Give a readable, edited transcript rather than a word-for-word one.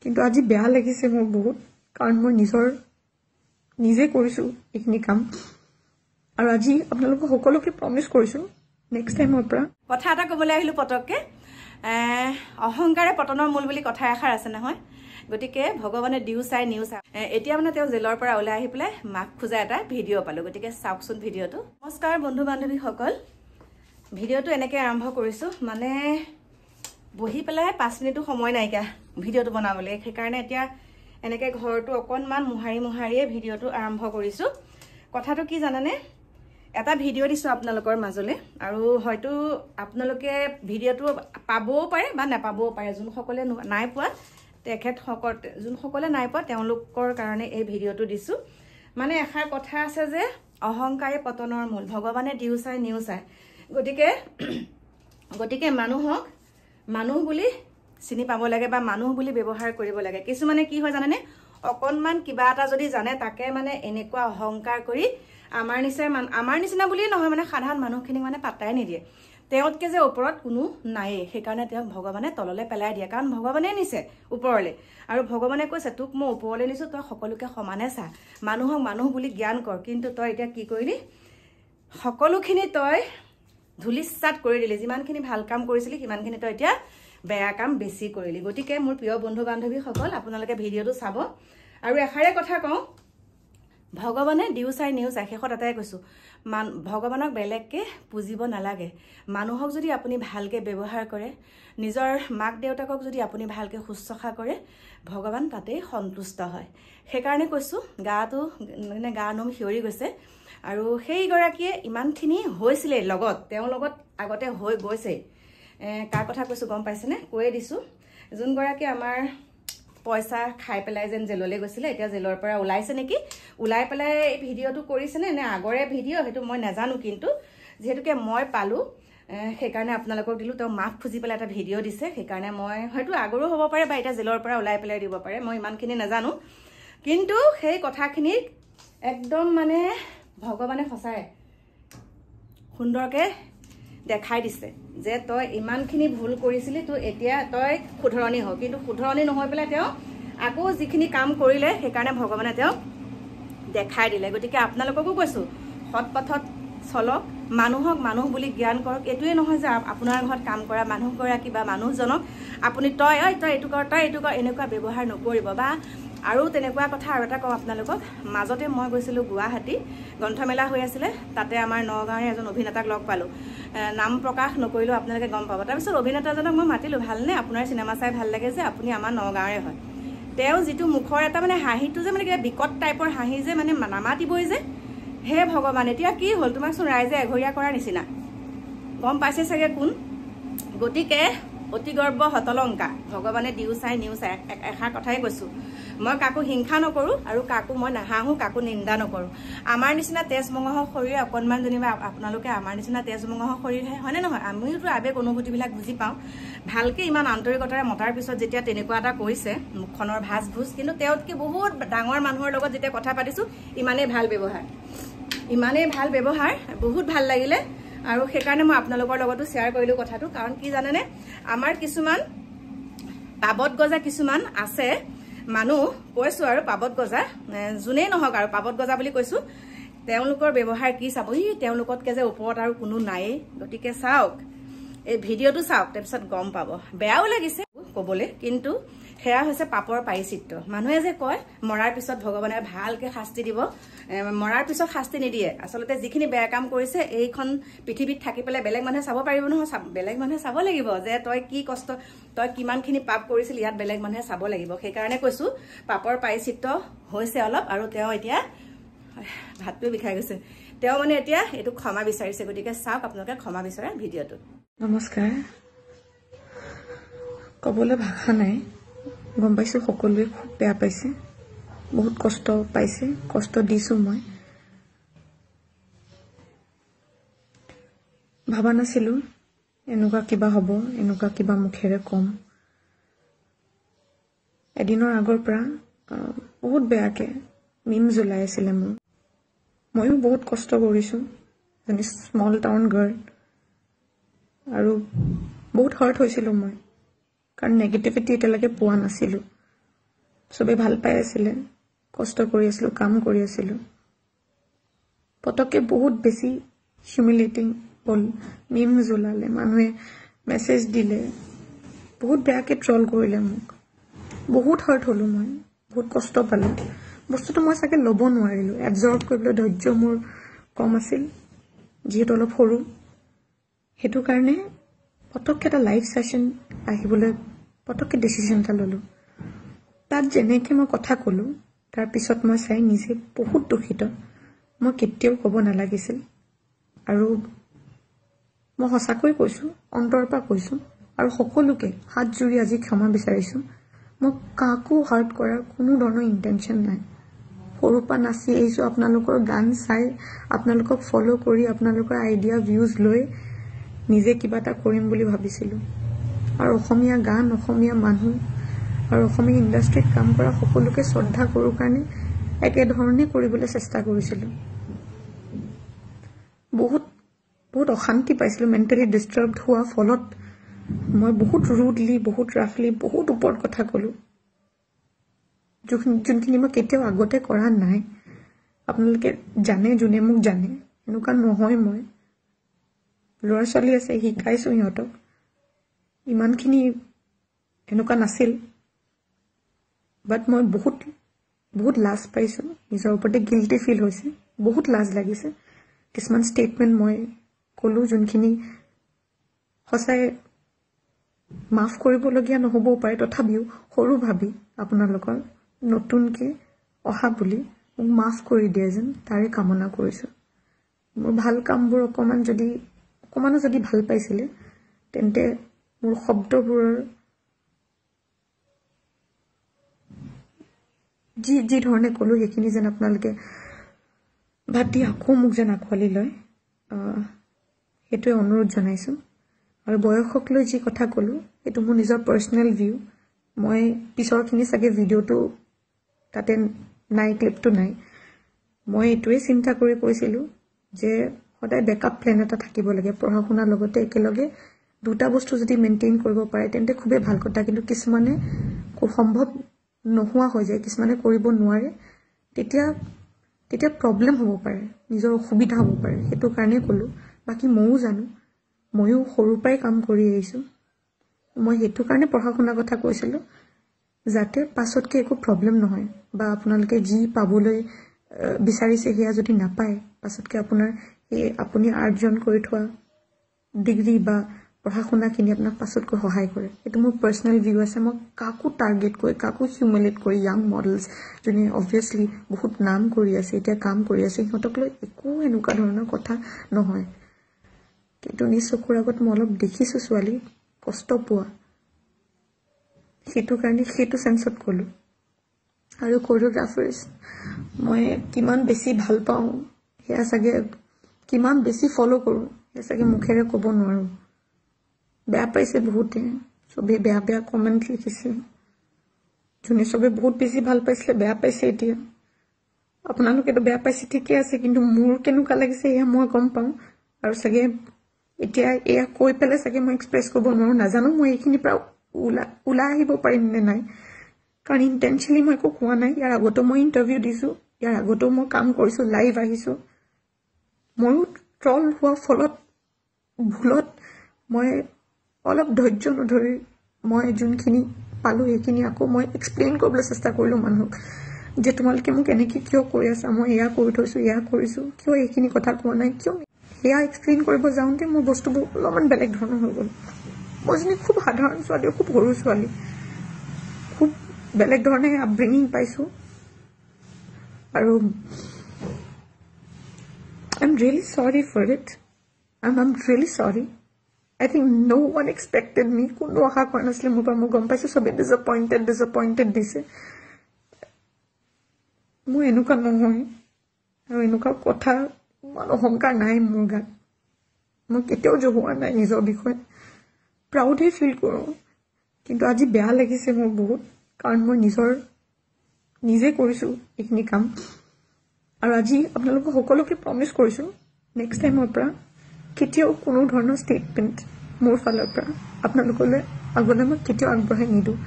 কিন্তু আজি বেয়া লাগিছে মোৰ বহুত, কাৰণ মই নিজে কৰিছোঁ এইখিনি কাম। আৰু আজি আপোনালোকক সকলোকে প্ৰমিছ কৰিছোঁ নেক্সট টাইমৰ পৰা। কথা এটা ক'বলৈ আহিলোঁ পটককৈ, অহংকাৰে পতনৰ মূল বুলি কথা এষাৰ আছে নহয়। গতিকে ভগৱানে দিও চাই নিও চাই, এতিয়া মানে তেওঁ জেলৰ পৰা ওলাই আহি পেলাই মাক খোজা এটা ভিডিঅ' পালোঁ। গতিকে চাওকচোন ভিডিঅ'টো। নমস্কাৰ বন্ধু বান্ধৱীসকল, ভিডিঅ'টো এনেকৈ আৰম্ভ কৰিছোঁ, মানে বহি পেলাই 5 মিনিটো সময় নাইকিয়া ভিডিঅ'টো বনাবলৈ। সেইকাৰণে এতিয়া এনেকৈ ঘৰটো অকণমান মোহাৰিয়ে ভিডিঅ'টো আৰম্ভ কৰিছোঁ। কথাটো কি জানানে, এটা ভিডিঅ' দিছোঁ আপোনালোকৰ মাজলৈ, আৰু হয়তো আপোনালোকে ভিডিঅ'টো পাবও পাৰে বা নাপাবও পাৰে। যোনসকলে নাই পোৱা যোনসকলে নাই পোৱা তেওঁলোকৰ কাৰণে এই ভিডিঅ'টো দিছোঁ। মানে এষাৰ কথা আছে যে অহংকাৰে পতনৰ মূল, ভগৱানে দিও চাই নিও চাই। গতিকে মানুহক মানুহ বুলি চিনি পাব লাগে বা মানুহ বুলি ব্যৱহাৰ কৰিব লাগে। কিছুমানে কি হয় জানেনে, অকণমান কিবা এটা যদি জানে তাকে মানে এনেকুৱা অহংকাৰ কৰি আমাৰ নিচিনা বুলিয়ে নহয়, মানে সাধাৰণ মানুহখিনিক মানে পাত্তাই নিদিয়ে। তেওঁতকে যে ওপৰত কোনো নায়েই, সেইকাৰণে তেওঁক ভগৱানে তললৈ পেলাই দিয়ে। কাৰণ ভগৱানে নিছে ওপৰলৈ, আৰু ভগৱানে কৈছে তোক মই ওপৰলৈ নিছোঁ, তই সকলোকে সমানে চা, মানুহক মানুহ বুলি জ্ঞান কৰ। কিন্তু তই এতিয়া কি কৰিলি, সকলোখিনি তই ধূলিসাৎ কৰি দিলি। যিমানখিনি ভাল কাম কৰিছিলি সিমানখিনি তই এতিয়া বেয়া কাম বেছি কৰিলি। গতিকে মোৰ প্ৰিয় বন্ধু বান্ধৱীসকল, আপোনালোকে ভিডিঅ'টো চাব। আৰু এষাৰে কথা কওঁ, ভগৱানে দিও চাই নিও চাই। শেষত এটাই কৈছোঁ, ভগৱানক বেলেগকৈ পুজিব নালাগে। মানুহক যদি আপুনি ভালকৈ ব্যৱহাৰ কৰে, নিজৰ মাক দেউতাকক যদি আপুনি ভালকৈ শুশ্ৰূষা কৰে, ভগৱান তাতেই সন্তুষ্ট হয়। সেইকাৰণে কৈছোঁ, গাৰ নোম শিয়ৰি গৈছে। আৰু সেইগৰাকীয়ে ইমানখিনি হৈছিলে লগত, তেওঁৰ লগত আগতে হৈ গৈছে। কাৰ কথা কৈছোঁ গম পাইছেনে, কৈয়ে দিছোঁ। যোনগৰাকী আমাৰ পইচা খাই পেলাই যেন জেললৈ গৈছিলে, এতিয়া জেলৰ পৰা ওলাইছে নেকি, ওলাই পেলাই ভিডিঅ'টো কৰিছেনে নে আগৰে ভিডিঅ' সেইটো মই নাজানো। কিন্তু যিহেতুকে মই পালোঁ সেইকাৰণে আপোনালোকক দিলোঁ। তেওঁ মাফ খুজি পেলাই এটা ভিডিঅ' দিছে, সেইকাৰণে মই হয়তো আগৰো হ'ব পাৰে বা এতিয়া জেলৰ পৰা ওলাই পেলাই দিব পাৰে, মই ইমানখিনি নাজানো। কিন্তু সেই কথাখিনিক একদম মানে ভগৱানে সঁচাই সুন্দৰকৈ দেখাই দিছে যে তই ইমানখিনি ভুল কৰিছিলি, তো এতিয়া তই শুধৰণি হ। কিন্তু শুধৰণি নহৈ পেলাই তেওঁ আকৌ যিখিনি কাম কৰিলে সেইকাৰণে ভগৱানে তেওঁক দেখাই দিলে। গতিকে আপোনালোককো কৈছোঁ, সৎ পথত চলক, মানুহক মানুহ বুলি জ্ঞান কৰক। এইটোৱে নহয় যে আপোনাৰ ঘৰত কাম কৰা মানুহগৰাকী বা মানুহজনক আপুনি তই এইটো কৰ এনেকুৱা ব্যৱহাৰ নকৰিব। বা আৰু তেনেকুৱা কথা আৰু এটা কওঁ আপোনালোকক, মাজতে মই গৈছিলোঁ গুৱাহাটী, গ্ৰন্থমেলা হৈ আছিলে, তাতে আমাৰ নগাঁৱৰে এজন অভিনেতাক লগ পালোঁ। নাম প্ৰকাশ নকৰিলেও আপোনালোকে গম পাব। তাৰপিছত অভিনেতাজনক মই মাতিলোঁ, ভালনে, আপোনাৰ চিনেমা চাই ভাল লাগে যে, আপুনি আমাৰ নগাঁৱৰে হয়। তেওঁ যিটো মুখৰ এটা মানে হাঁহিটো যে মানে কিবা বিকট টাইপৰ হাঁহি যে মানে নামাতিবই যে, হে ভগৱান এতিয়া কি হ'ল, তোমাকচোন ৰাইজে এঘৰীয়া কৰাৰ নিচিনা। গম পাইছে চাগে কোন। গতিকে অতি গৰ্ব হতলংকা, ভগৱানে দিও চাই নিও চাই। এষাৰ কথাই কৈছোঁ, মই কাকো হিংসা নকৰোঁ আৰু কাকো মই নাহাঁহোঁ, কাকো নিন্দা নকৰোঁ। আমাৰ নিচিনা তেজ মঙহৰ শৰীৰ অকণমান যেনিবা আপোনালোকে আমাৰ নিচিনা তেজ মঙহৰ শৰীৰহে, হয়নে নহয়? আমিওতো আৱেগ অনুভূতিবিলাক বুজি পাওঁ। ভালকৈ ইমান আন্তৰিকতাৰে মতাৰ পিছত যেতিয়া তেনেকুৱা এটা কৰিছে, মুখখনৰ ভাজ ভুজ, কিন্তু তেওঁতকৈ বহুত ডাঙৰ মানুহৰ লগত যেতিয়া কথা পাতিছোঁ, ইমানেই ভাল ব্যৱহাৰ, বহুত ভাল লাগিলে। আৰু সেইকাৰণে মই আপোনালোকৰ লগতো শ্বেয়াৰ কৰিলোঁ কথাটো। কাৰণ কি জানেনে, আমাৰ কিছুমান পাবত গজা কিছুমান আছে মানুহ, কৈছোঁ আৰু পাবত গজা যোনেই নহওক আৰু পাবত গজা বুলি কৈছোঁ, তেওঁলোকৰ ব্যৱহাৰ কি চাব, তেওঁলোকতকৈ যে ওপৰত আৰু কোনো নায়েই। গতিকে চাওক, এই ভিডিঅ'টো চাওক, তাৰপিছত গম পাব। বেয়াও লাগিছে ক'বলৈ, কিন্তু সেয়া হৈছে পাপৰ পাৰিচিত্ৰ। মানুহে যে কয় মৰাৰ পিছত ভগৱানে ভালকৈ শাস্তি দিব, মৰাৰ পিছত শাস্তি নিদিয়ে। আচলতে যিখিনি বেয়া কাম কৰিছে এইখন পৃথিৱীত থাকি পেলাই বেলেগ মানুহে চাব পাৰিব নহয়, বেলেগ মানুহে চাব লাগিব যে তই কি কষ্ট, তই কিমানখিনি পাপ কৰিছিল, ইয়াত বেলেগ মানুহে চাব লাগিব। সেইকাৰণে কৈছোঁ পাপৰ পাৰিচিত্ৰ হৈছে অলপ। আৰু তেওঁ এতিয়া ভাতটোৱে বিষাই গৈছে, তেওঁ মানে এতিয়া এইটো ক্ষমা বিচাৰিছে। গতিকে চাওক আপোনালোকে ক্ষমা বিচৰা ভিডিঅ'টো। নমস্কাৰ, ক'বলৈ ভাষা নাই। গম পাইছোঁ সকলোৱে খুব বেয়া পাইছে, বহুত কষ্ট পাইছে, কষ্ট দিছোঁ মই। ভাবা নাছিলোঁ এনেকুৱা কিবা হ'ব, এনেকুৱা কিবা মুখেৰে ক'ম। এদিনৰ আগৰ পৰা বহুত বেয়াকৈ মিম জ্বলাই আছিলে মোৰ। ময়ো বহুত কষ্ট কৰিছোঁ, এজনী স্মল টাউন গাৰ্ল, আৰু বহুত হাৰ্ট হৈছিলোঁ মই, কাৰণ নেগেটিভিটি এতিয়ালৈকে পোৱা নাছিলোঁ। চবে ভাল পাই আছিলে, কষ্ট কৰি আছিলোঁ, কাম কৰি আছিলোঁ। পটককে বহুত বেছি হিউমিলেটিং হ'ল, মিমছ ওলালে, মানুহে মেছেজ দিলে, বহুত বেয়াকৈ ট্ৰল কৰিলে মোক। বহুত হাৰ্ট হ'লোঁ মই, বহুত কষ্ট পালোঁ। বস্তুটো মই চাগে ল'ব নোৱাৰিলোঁ, এবজৰ্ব কৰিবলৈ ধৈৰ্য মোৰ কম আছিল, যিহেতু অলপ সৰু। সেইটো কাৰণে পটককৈ এটা লাইভ ছেশ্যন আহিবলৈ পটককৈ ডিচিশ্যন এটা ল'লোঁ। তাত যেনেকৈ মই কথা ক'লোঁ, তাৰপিছত মই চাই নিজে বহুত দুখিত। মই কেতিয়াও ক'ব নালাগিছিল, আৰু মই সঁচাকৈ কৈছোঁ, অন্তৰৰ পৰা কৈছোঁ, আৰু সকলোকে হাত জুৰি আজি ক্ষমা বিচাৰিছোঁ। মই কাকো হাৰ্ট কৰাৰ কোনো ধৰণৰ ইণ্টেনশ্যন নাই। সৰুৰ পৰা নাচি আহিছোঁ, আপোনালোকৰ গান চাই, আপোনালোকক ফ'ল' কৰি, আপোনালোকৰ আইডিয়া ভিউজ লৈ নিজে কিবা এটা কৰিম বুলি ভাবিছিলোঁ। আৰু অসমীয়া গান, অসমীয়া মানুহ আৰু অসমীয়া ইণ্ডাষ্ট্ৰীত কাম কৰা সকলোকে শ্ৰদ্ধা কৰোঁ কাৰণে একেধৰণে কৰিবলৈ চেষ্টা কৰিছিলোঁ। বহুত অশান্তি পাইছিলোঁ, মেণ্টেলি ডিষ্টাৰ্বড হোৱাৰ ফলত মই বহুত ৰুডলি, বহুত ৰাফলি, বহুত ওপৰত কথা ক'লোঁ, যোনখিনি মই কেতিয়াও আগতে কৰা নাই। আপোনালোকে জানে, যোনে মোক জানে, এনেকুৱা নহয় মই। ল'ৰা ছোৱালী আছে, শিকাইছোঁ সিহঁতক। ইমানখিনি এনেকুৱা নাছিল, বাট মই বহুত লাজ পাইছোঁ, নিজৰ ওপৰতে গিল্টি ফিল হৈছে, বহুত লাজ লাগিছে। কিছুমান ষ্টেটমেণ্ট মই ক'লোঁ যোনখিনি সঁচাই মাফ কৰিবলগীয়া নহ'বও পাৰে, তথাপিও সৰু ভাবি আপোনালোকৰ নতুনকৈ অহা বুলি মোক মাফ কৰি দিয়ে যেন তাৰে কামনা কৰিছোঁ। মোৰ ভাল কামবোৰ অকণমানো যদি ভাল পাইছিলে, তেন্তে মোৰ শব্দবোৰৰ যি ধৰণে ক'লোঁ সেইখিনি যেন আপোনালোকে ভাতি আকৌ মোক যেন আঁকোৱালি লয়, সেইটোৱে অনুৰোধ জনাইছোঁ। আৰু বয়সক লৈ যি কথা ক'লোঁ, সেইটো মোৰ নিজৰ পাৰ্চনেল ভিউ। মই পিছৰখিনি চাগে ভিডিঅ'টো তাতে নাই, ক্লিপটো নাই। মই এইটোৱে চিন্তা কৰি কৈছিলোঁ যে সদায় বেকআপ প্লেন এটা থাকিব লাগে। পঢ়া শুনাৰ লগতে একেলগে দুটা বস্তু যদি মেইনটেইন কৰিব পাৰে তেন্তে খুবেই ভাল কথা। কিন্তু কিছুমানে সম্ভৱ নোহোৱা হৈ যায়, কিছুমানে কৰিব নোৱাৰে, তেতিয়া প্ৰব্লেম হ'ব পাৰে, নিজৰ অসুবিধা হ'ব পাৰে। সেইটো কাৰণেই ক'লোঁ। বাকী ময়ো জানো, ময়ো সৰুৰ পৰাই কাম কৰি আহিছোঁ। মই সেইটো কাৰণে পঢ়া শুনাৰ কথা কৈছিলোঁ, যাতে পাছতকৈ একো প্ৰব্লেম নহয়, বা আপোনালোকে যি পাবলৈ বিচাৰিছে সেয়া যদি নাপায়, পাছতকৈ আপোনাৰ আপুনি আৰ্জন কৰি থোৱা ডিগ্ৰী বা পঢ়া শুনাখিনি আপোনাক পাছতকৈ সহায় কৰে। এইটো মোৰ পাৰ্চনেল ভিউ আছে। মই কাকো টাৰ্গেট কৰি, কাকো হিউমিলেট কৰি, য়াং মডেলছ যোনে অবভিয়াছলি বহুত নাম কৰি আছে, এতিয়া কাম কৰি আছে, সিহঁতক লৈ একো এনেকুৱা ধৰণৰ কথা নহয়। কিন্তু নিজ চকুৰ আগত মই অলপ দেখিছোঁ ছোৱালী কষ্ট পোৱা, সেইটো কাৰণে সেইটো চেন্সত ক'লোঁ। আৰু কোৰিঅ'গ্ৰাফাৰ্ছ মই কিমান বেছি ভাল পাওঁ, সেয়া চাগে কিমান বেছি ফ'ল' কৰোঁ, সেয়া চাগে মুখেৰে ক'ব নোৱাৰোঁ। বেয়া পাইছে বহুতে, চবেই বেয়া কমেণ্ট লিখিছে। যোনে চবে বহুত বেছি ভাল পাইছিলে বেয়া পাইছে এতিয়া। আপোনালোকেতো বেয়া পাইছে ঠিকে আছে, কিন্তু মোৰ কেনেকুৱা লাগিছে এয়া মই গম পাওঁ। আৰু চাগে এতিয়া এয়া কৈ পেলাই চাগে মই এক্সপ্ৰেছ কৰিব নোৱাৰোঁ, নাজানো মই এইখিনিৰ পৰা ওলাই আহিব পাৰিম নে নাই, কাৰণ ইণ্টেনশ্যনেলি মই একো কোৱা নাই। ইয়াৰ আগতো মই ইণ্টাৰভিউ দিছোঁ, ইয়াৰ আগতো মই কাম কৰিছোঁ, লাইভ আহিছোঁ। ময়ো ট্ৰল হোৱাৰ ফলত ভুলত মই অলপ ধৈৰ্য নধৰি মই যোনখিনি পালোঁ সেইখিনি আকৌ মই এক্সপ্লেইন কৰিবলৈ চেষ্টা কৰিলোঁ মানুহক, যে তোমালোকে মোক এনেকৈ কিয় কৈ আছা, মই এয়া কৰি থৈছোঁ, এয়া কৰিছোঁ, কিয় এইখিনি কথা কোৱা নাই, কিয় সেয়া এক্সপ্লেইন কৰিব যাওঁতে মোৰ বস্তুবোৰ অলপমান বেলেগ ধৰণৰ হৈ গ'ল। মই যেনে খুব সাধাৰণ ছোৱালী, খুব সৰু ছোৱালী, খুব বেলেগ ধৰণে আপব্ৰিঙিং পাইছোঁ। আৰু I'm really sorry for it. I'm really sorry. I think no one expected me. কোনো আশা কৰা নাছিলে মোৰ পৰা, মই গম পাইছোঁ চবেই ডিসএপইণ্টেড দিছে। মোৰ এনেকুৱা নহয়, আৰু এনেকুৱা কথা ইমান অহংকাৰ নাই মোৰ গাত। মই কেতিয়াও জহুৱা নাই নিজৰ বিষয়ে, প্ৰাউডহে ফিল কৰোঁ। কিন্তু আজি বেয়া লাগিছে মোৰ বহুত, কাৰণ মই নিজে কৰিছোঁ এইখিনি কাম। আৰু আজি আপোনালোকক সকলোকে প্ৰমিছ কৰিছোঁ, নেক্সট টাইমৰ পৰা কেতিয়াও কোনো ধৰণৰ ষ্টেটমেণ্ট মোৰ ফালৰ পৰা আপোনালোকলৈ আগলৈ মই কেতিয়াও আগবঢ়াই নিদিওঁ।